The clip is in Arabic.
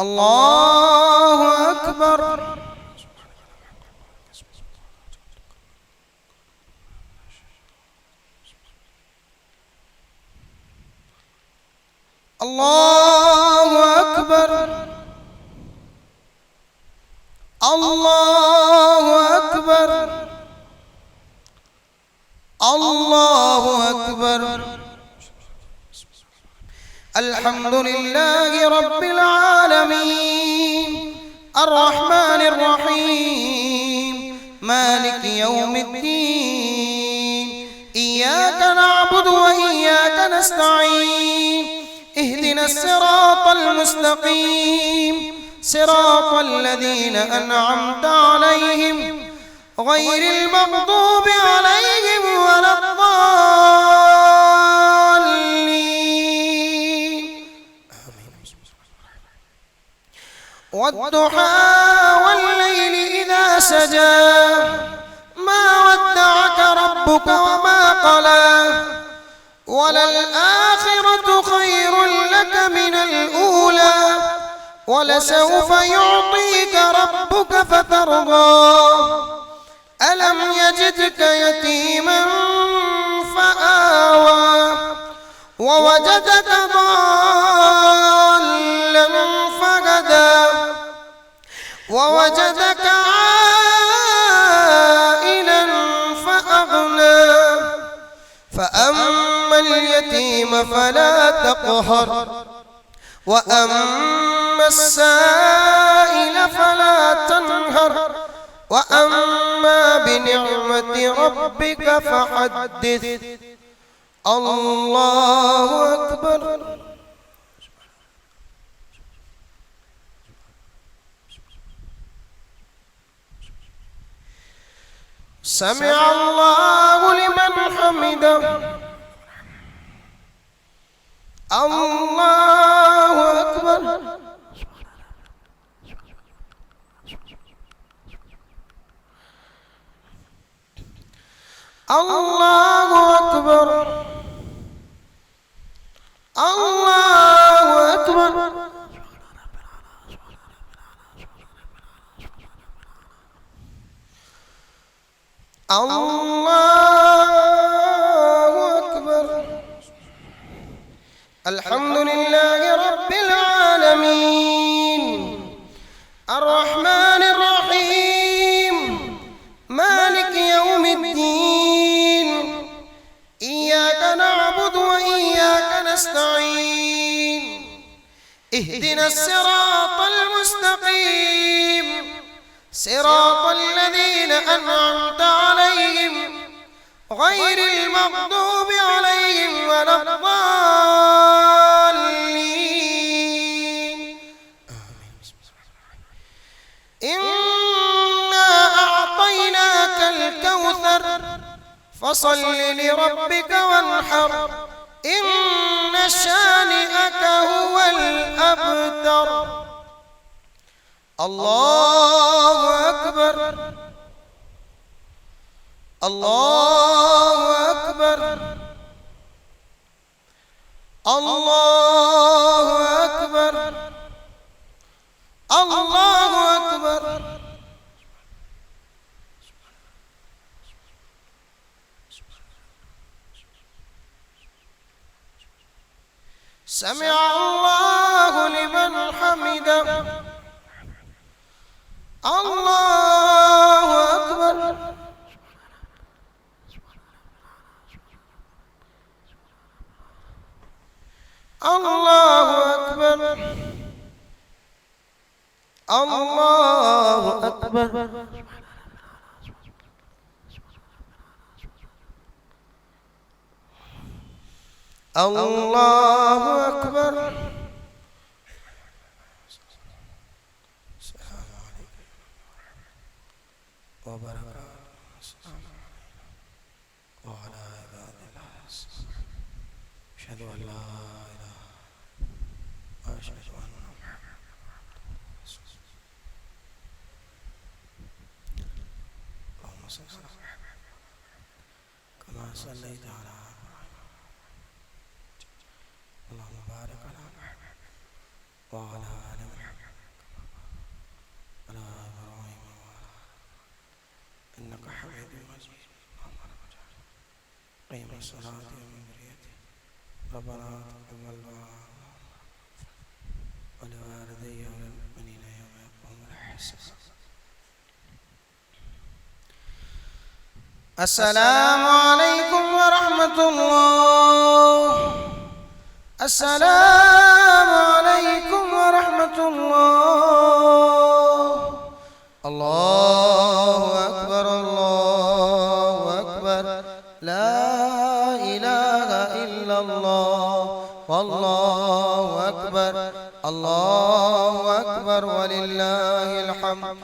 الله أكبر. الله أكبر. الله أكبر. الله أكبر. الحمد لله رب العالمين الرحمن الرحيم مالك يوم الدين إياك نعبد وإياك نستعين اهدنا الصراط المستقيم صراط الذين أنعمت عليهم غير المغضوب عليهم ولا الضالين. والضحى والليل إذا سجى ما ودعك ربك وما قلى وللآخرة خير لك من الأولى ولسوف يعطيك ربك فترضى ألم يجدك يتيما فآوى ووجدك ضالا فهدى ووجدك عائلا فأغنى فأما اليتيم فلا تقهر وأما السائل فلا تنهر وأما بنعمة ربك فحدث. الله أكبر. سمع الله لمن حمده. الله أكبر. الله أكبر. الله أكبر. الله أكبر. الحمد لله رب العالمين الرحمن الرحيم مالك يوم الدين إياك نعبد وإياك نستعين اهدنا الصراط المستقيم صراط الذين أنعمت عليهم غير المغضوب عليهم ولا الضالين. إنا أعطيناك الكوثر فصل لربك وانحر إن شانئك هو الأبتر. الله أكبر. الله أكبر. الله أكبر. الله أكبر. سمع الله لمن حمده. الله أكبر. الله أكبر. الله أكبر. الله أكبر. السلام عليكم وبركاته وعلى عباد الله أشهد أن لا إله وأشهد أن محمدا رسول الله. اللهم صل على محمد كما صليت على اللهم بارك على محمد وعلى آل محمد صلاتي ومن ذريتي ربنا تقبل دعاء ولوالدي وللمؤمنين يوم يقوم الحساب. السلام عليكم ورحمة الله. السلام عليكم ورحمة الله. الله أكبر الله أكبر لا إله إلا الله والله أكبر الله أكبر ولله الحمد.